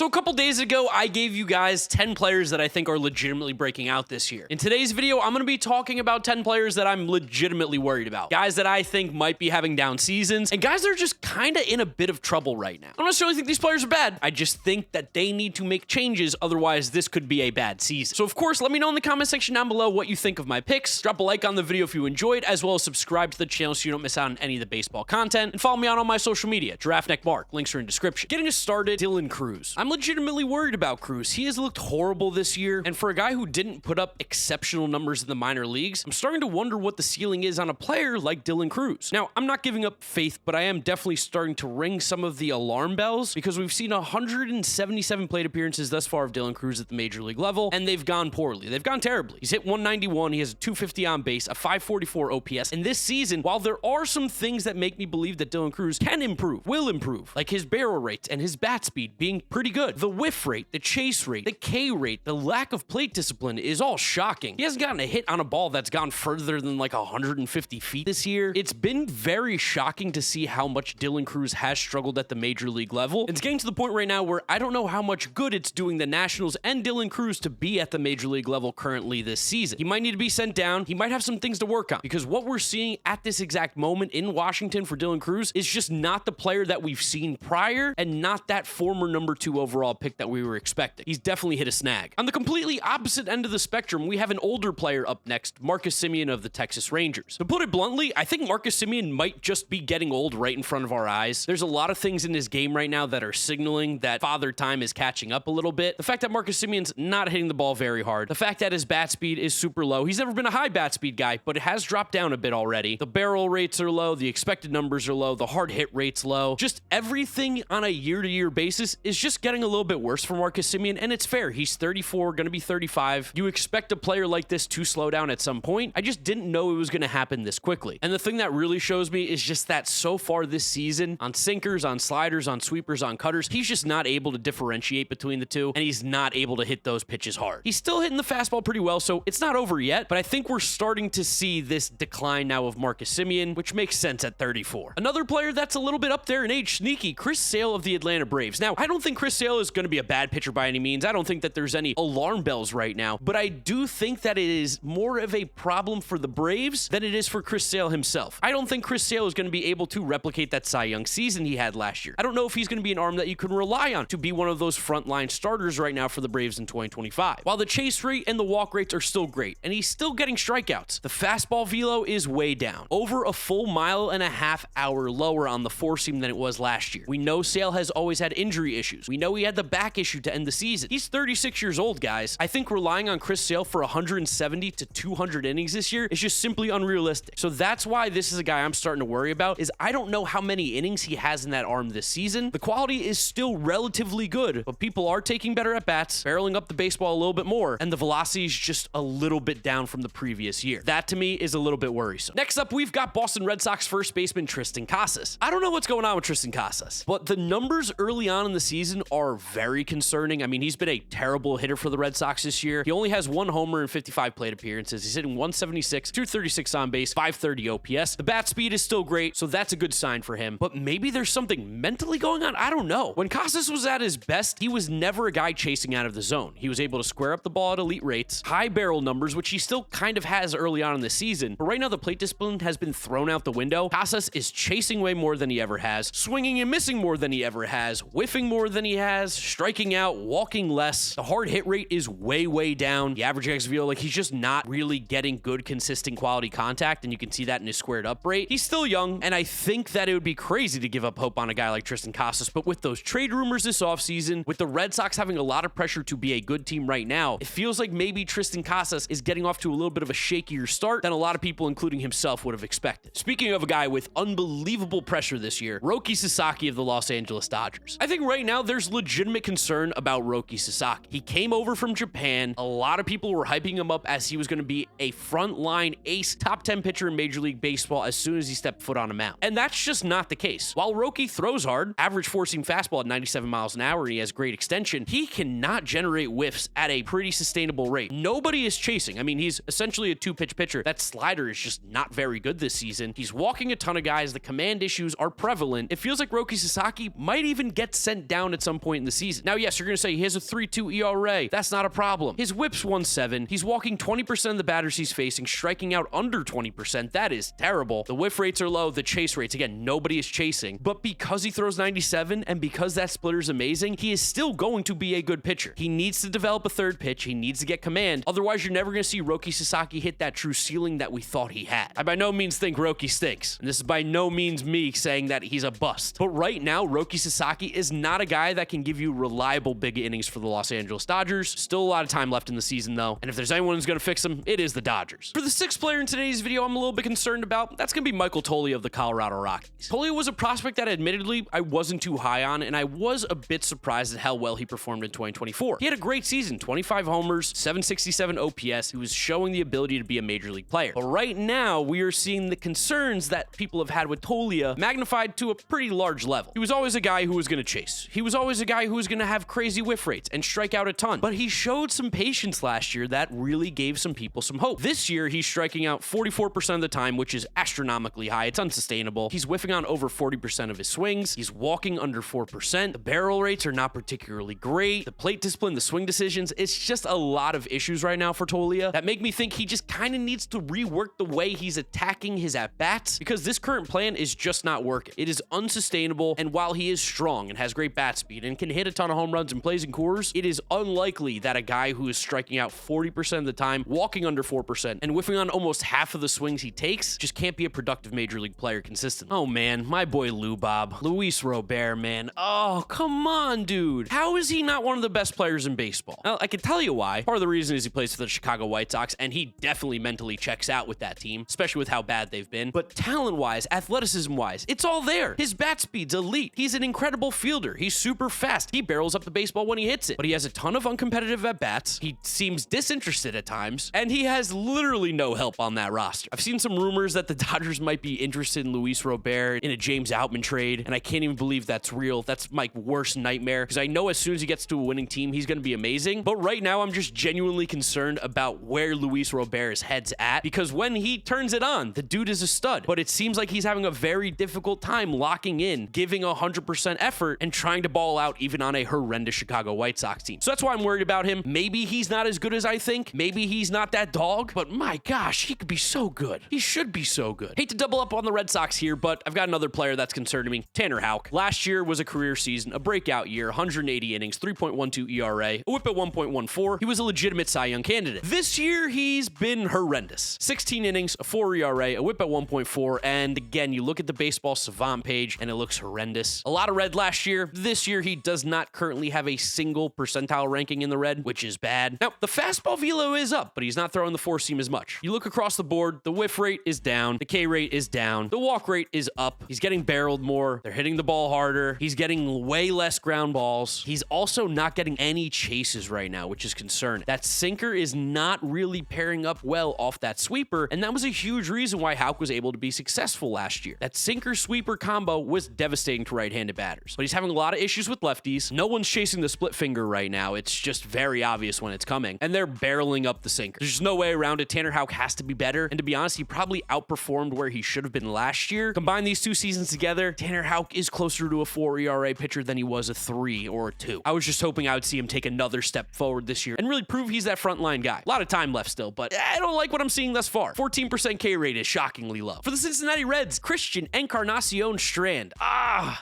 So a couple days ago, I gave you guys 10 players that I think are legitimately breaking out this year. In today's video, I'm going to be talking about 10 players that I'm legitimately worried about. Guys that I think might be having down seasons, and guys that are just kind of in a bit of trouble right now. I don't necessarily think these players are bad. I just think that they need to make changes, otherwise this could be a bad season. So of course, let me know in the comment section down below what you think of my picks. Drop a like on the video if you enjoyed, as well as subscribe to the channel so you don't miss out on any of the baseball content, and follow me on all my social media, GiraffeNeckMarc. Links are in description. Getting us started, Cruz. I'm legitimately worried about Cruz. He has looked horrible this year, and for a guy who didn't put up exceptional numbers in the minor leagues, I'm starting to wonder what the ceiling is on a player like Cruz. Now, I'm not giving up faith, but I am definitely starting to ring some of the alarm bells because we've seen 177 plate appearances thus far of Cruz at the major league level, and they've gone poorly. They've gone terribly. He's hit 191, he has a 250 on base, a 544 OPS, and this season, while there are some things that make me believe that Cruz can improve, will improve, like his barrel rates and his bat speed being pretty good, the whiff rate, the chase rate, the K rate, the lack of plate discipline is all shocking. He hasn't gotten a hit on a ball that's gone further than like 150 feet this year. It's been very shocking to see how much Cruz has struggled at the major league level. It's getting to the point right now where I don't know how much good it's doing the Nationals and Cruz to be at the major league level currently this season. He might need to be sent down. He might have some things to work on, because what we're seeing at this exact moment in Washington for Cruz is just not the player that we've seen prior, and not that former number 2 overall pick that we were expecting. He's definitely hit a snag. On the completely opposite end of the spectrum, we have an older player up next, Marcus Semien of the Texas Rangers. To put it bluntly, I think Marcus Semien might just be getting old right in front of our eyes. There's a lot of things in his game right now that are signaling that father time is catching up a little bit. The fact that Marcus Semien's not hitting the ball very hard. The fact that his bat speed is super low. He's never been a high bat speed guy, but it has dropped down a bit already. The barrel rates are low. The expected numbers are low. The hard hit rate's low. Just everything on a year-to-year basis is just getting a little bit worse for Marcus Semien, and it's fair. He's 34, going to be 35. You expect a player like this to slow down at some point. I just didn't know it was going to happen this quickly. And the thing that really shows me is just that so far this season, on sinkers, on sliders, on sweepers, on cutters, he's just not able to differentiate between the two, and he's not able to hit those pitches hard. He's still hitting the fastball pretty well, so it's not over yet, but I think we're starting to see this decline now of Marcus Semien, which makes sense at 34. Another player that's a little bit up there in age, sneaky, Chris Sale of the Atlanta Braves. Now, I don't think Chris Sale is going to be a bad pitcher by any means. I don't think that there's any alarm bells right now, but I do think that it is more of a problem for the Braves than it is for Chris Sale himself. I don't think Chris Sale is going to be able to replicate that Cy Young season he had last year. I don't know if he's going to be an arm that you can rely on to be one of those frontline starters right now for the Braves in 2025. While the chase rate and the walk rates are still great, and he's still getting strikeouts, the fastball velo is way down. Over a full mile-and-a-half-hour lower on the four-seam than it was last year. We know Sale has always had injury issues. We know he had the back issue to end the season. He's 36 years old, guys. I think relying on Chris Sale for 170 to 200 innings this year is just simply unrealistic. So that's why this is a guy I'm starting to worry about, is I don't know how many innings he has in that arm this season. The quality is still relatively good, but people are taking better at bats, barreling up the baseball a little bit more, and the velocity is just a little bit down from the previous year. That to me is a little bit worrisome. Next up, we've got Boston Red Sox first baseman Tristan Casas. I don't know what's going on with Tristan Casas, but the numbers early on in the season are very concerning. I mean, he's been a terrible hitter for the Red Sox this year. He only has 1 homer and 55 plate appearances. He's hitting 176, 236 on base, 530 OPS. The bat speed is still great, so that's a good sign for him, but maybe there's something mentally going on. I don't know. When Casas was at his best, he was never a guy chasing out of the zone. He was able to square up the ball at elite rates, high barrel numbers, which he still kind of has early on in the season, but right now the plate discipline has been thrown out the window. Casas is chasing way more than he ever has, swinging and missing more than he ever has, whiffing more than he has, striking out, walking less. The hard hit rate is way down. The average XVO, like, he's just not really getting good, consistent quality contact, and you can see that in his squared up rate. He's still young, and I think that it would be crazy to give up hope on a guy like Tristan Casas, but with those trade rumors this offseason, with the Red Sox having a lot of pressure to be a good team right now, it feels like maybe Tristan Casas is getting off to a little bit of a shakier start than a lot of people, including himself, would have expected. Speaking of a guy with unbelievable pressure this year, Roki Sasaki of the Los Angeles Dodgers. I think right now there's legitimate concern about Roki Sasaki. He came over from Japan. A lot of people were hyping him up as he was going to be a frontline ace, top 10 pitcher in Major League Baseball as soon as he stepped foot on a mound. And that's just not the case. While Roki throws hard, average four-seam fastball at 97 miles an hour, and he has great extension, he cannot generate whiffs at a pretty sustainable rate. Nobody is chasing. I mean, he's essentially a two-pitch pitcher. That slider is just not very good this season. He's walking a ton of guys. The command issues are prevalent. It feels like Roki Sasaki might even get sent down at some point point in the season. Now, yes, you're going to say he has a 3.2 ERA. That's not a problem. His whip's 1.7. He's walking 20% of the batters he's facing, striking out under 20%. That is terrible. The whiff rates are low. The chase rates, again, nobody is chasing. But because he throws 97 and because that splitter is amazing, he is still going to be a good pitcher. He needs to develop a third pitch. He needs to get command. Otherwise, you're never going to see Roki Sasaki hit that true ceiling that we thought he had. I by no means think Roki stinks. And this is by no means me saying that he's a bust. But right now, Roki Sasaki is not a guy that can give you reliable big innings for the Los Angeles Dodgers. Still a lot of time left in the season, though. And if there's anyone who's going to fix him, it is the Dodgers. For the sixth player in today's video, I'm a little bit concerned about. That's going to be Michael Toglia of the Colorado Rockies. Toglia was a prospect that admittedly I wasn't too high on, and I was a bit surprised at how well he performed in 2024. He had a great season, 25 homers, 767 OPS. He was showing the ability to be a major league player. But right now, we are seeing the concerns that people have had with Toglia magnified to a pretty large level. He was always a guy who was going to chase. He was always a guy who was going to have crazy whiff rates and strike out a ton. But he showed some patience last year that really gave some people some hope. This year, he's striking out 44% of the time, which is astronomically high. It's unsustainable. He's whiffing on over 40% of his swings. He's walking under 4%. The barrel rates are not particularly great. The plate discipline, the swing decisions, it's just a lot of issues right now for Toglia that make me think he just kind of needs to rework the way he's attacking his at-bats, because this current plan is just not working. It is unsustainable, and while he is strong and has great bat speed and can hit a ton of home runs and plays in Coors, it is unlikely that a guy who is striking out 40% of the time, walking under 4%, and whiffing on almost half of the swings he takes just can't be a productive major league player consistently. Oh man, my boy Lou Bob, Luis Robert, man. Oh, come on, dude. How is he not one of the best players in baseball? Well, I can tell you why. Part of the reason is he plays for the Chicago White Sox, and he definitely mentally checks out with that team, especially with how bad they've been. But talent-wise, athleticism-wise, it's all there. His bat speed's elite. He's an incredible fielder. He's super fast. He barrels up the baseball when he hits it. But he has a ton of uncompetitive at-bats. He seems disinterested at times, and he has literally no help on that roster. I've seen some rumors that the Dodgers might be interested in Luis Robert in a James Outman trade, and I can't even believe that's real. That's my worst nightmare, because I know as soon as he gets to a winning team, he's going to be amazing. But right now, I'm just genuinely concerned about where Luis Robert's head's at, because when he turns it on, the dude is a stud. But it seems like he's having a very difficult time locking in, giving 100% effort, and trying to ball out even on a horrendous Chicago White Sox team. So that's why I'm worried about him. Maybe he's not as good as I think. Maybe he's not that dog, but my gosh, he could be so good. He should be so good. Hate to double up on the Red Sox here, but I've got another player that's concerning me, Tanner Houck. Last year was a career season, a breakout year, 180 innings, 3.12 ERA, a whip at 1.14. He was a legitimate Cy Young candidate. This year, he's been horrendous. 16 innings, a 4 ERA, a whip at 1.4, and again, you look at the Baseball Savant page, and it looks horrendous. A lot of red last year. This year, he does not currently have a single percentile ranking in the red, which is bad. Now, the fastball velo is up, but he's not throwing the four seam as much. You look across the board, the whiff rate is down, the K rate is down, the walk rate is up. He's getting barreled more. They're hitting the ball harder. He's getting way less ground balls. He's also not getting any chases right now, which is concerning. That sinker is not really pairing up well off that sweeper, and that was a huge reason why Houck was able to be successful last year. That sinker-sweeper combo was devastating to right-handed batters, but he's having a lot of issues with lefties. No one's chasing the split finger right now. It's just very obvious when it's coming, and they're barreling up the sinker. There's just no way around it. Tanner Houck has to be better, and to be honest, he probably outperformed where he should have been last year. Combine these two seasons together, Tanner Houck is closer to a 4 ERA pitcher than he was a 3 or a 2. I was just hoping I would see him take another step forward this year and really prove he's that frontline guy. A lot of time left still, but I don't like what I'm seeing thus far. 14% K rate is shockingly low. For the Cincinnati Reds, Christian Encarnacion Strand.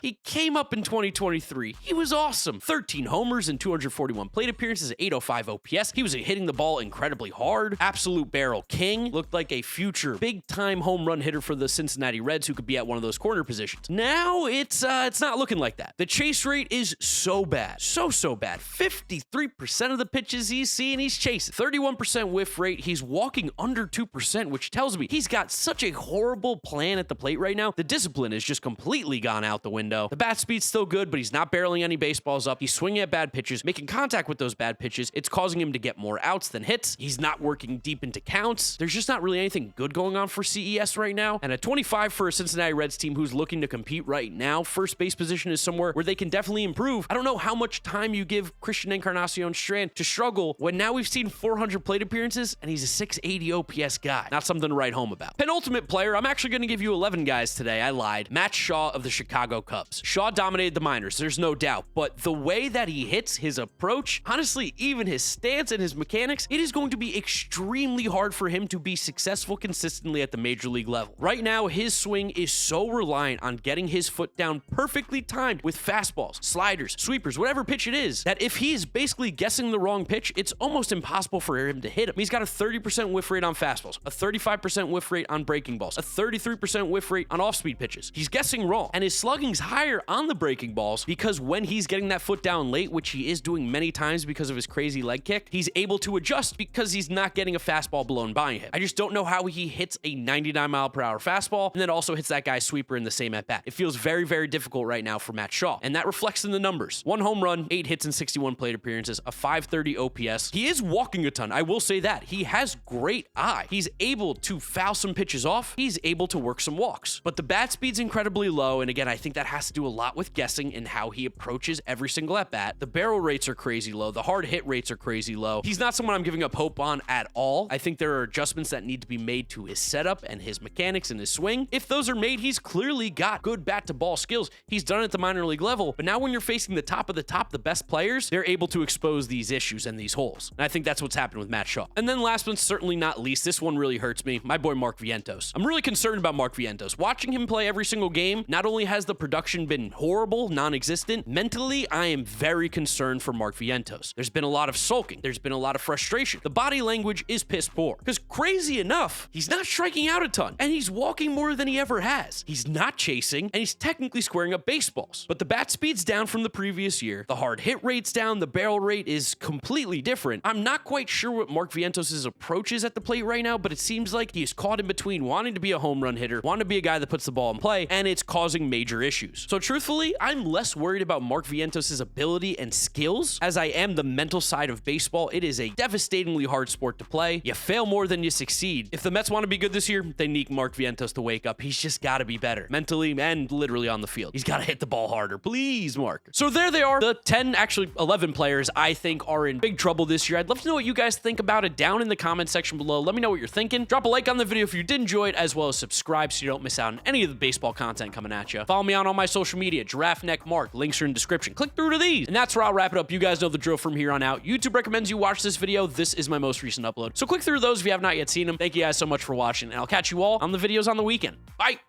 He came up in 2023. He was awesome. 13 homers and 241 plate appearances, 805 OPS. He was hitting the ball incredibly hard. Absolute barrel king. Looked like a future big-time home run hitter for the Cincinnati Reds who could be at one of those corner positions. Now it's not looking like that. The chase rate is so bad. So bad. 53% of the pitches he's seeing, he's chasing. 31% whiff rate. He's walking under 2%, which tells me he's got such a horrible plan at the plate right now. The discipline is just completely gone out the window. The bat speed's still good, but he's not barreling any baseballs up. He's swinging at bad pitches, making contact with those bad pitches. It's causing him to get more outs than hits. He's not working deep into counts. There's just not really anything good going on for CES right now. And at 25 for a Cincinnati Reds team who's looking to compete right now, first base position is somewhere where they can definitely improve. I don't know how much time you give Christian Encarnacion Strand to struggle when now we've seen 400 plate appearances and he's a 680 OPS guy. Not something to write home about. Penultimate player, I'm actually going to give you 11 guys today. I lied. Matt Shaw of the Chicago Cubs. Shaw dominated the minors. There's no doubt. out, but the way that he hits, his approach, honestly, even his stance and his mechanics, it is going to be extremely hard for him to be successful consistently at the major league level. Right now, his swing is so reliant on getting his foot down perfectly timed with fastballs, sliders, sweepers, whatever pitch it is, that if he is basically guessing the wrong pitch, it's almost impossible for him to hit him. He's got a 30% whiff rate on fastballs, a 35% whiff rate on breaking balls, a 33% whiff rate on off-speed pitches. He's guessing wrong, and his slugging's higher on the breaking balls because when he's getting that foot down late, which he is doing many times because of his crazy leg kick, he's able to adjust because he's not getting a fastball blown by him. I just don't know how he hits a 99-mile-per-hour fastball and then also hits that guy's sweeper in the same at-bat. It feels very, very difficult right now for Matt Shaw, and that reflects in the numbers. 1 home run, 8 hits and 61 plate appearances, a 530 OPS. He is walking a ton, I will say that. He has great eye. He's able to foul some pitches off. He's able to work some walks, but the bat speed's incredibly low, and again, I think that has to do a lot with guessing and how he approaches every single at-bat. The barrel rates are crazy low. The hard hit rates are crazy low. He's not someone I'm giving up hope on at all. I think there are adjustments that need to be made to his setup and his mechanics and his swing. If those are made, he's clearly got good bat-to-ball skills. He's done it at the minor league level, but now when you're facing the top of the top, the best players, they're able to expose these issues and these holes. And I think that's what's happened with Matt Shaw. And then last but certainly not least, this one really hurts me, my boy Mark Vientos. I'm really concerned about Mark Vientos. Watching him play every single game, not only has the production been horrible, non-existent, mentally, I am very concerned for Mark Vientos. There's been a lot of sulking. There's been a lot of frustration. The body language is piss poor. Because crazy enough, he's not striking out a ton, and he's walking more than he ever has. He's not chasing, and he's technically squaring up baseballs. But the bat speed's down from the previous year. The hard hit rate's down. The barrel rate is completely different. I'm not quite sure what Mark Vientos' approach is at the plate right now, but it seems like he's caught in between wanting to be a home run hitter, wanting to be a guy that puts the ball in play, and it's causing major issues. So truthfully, I'm less worried about Mark Vientos' ability and skills as I am the mental side of baseball. It is a devastatingly hard sport to play. You fail more than you succeed. If the Mets want to be good this year, they need Mark Vientos to wake up. He's just got to be better, mentally and literally on the field. He's got to hit the ball harder. Please, Mark. So there they are, the 10, actually 11 players I think are in big trouble this year. I'd love to know what you guys think about it down in the comment section below. Let me know what you're thinking. Drop a like on the video if you did enjoy it, as well as subscribe so you don't miss out on any of the baseball content coming at you. Follow me on all my social media, GiraffeNeckMarc. Links are in the description. Click through to these. And that's where I'll wrap it up. You guys know the drill from here on out. YouTube recommends you watch this video. This is my most recent upload. So click through those if you have not yet seen them. Thank you guys so much for watching, and I'll catch you all on the videos on the weekend. Bye.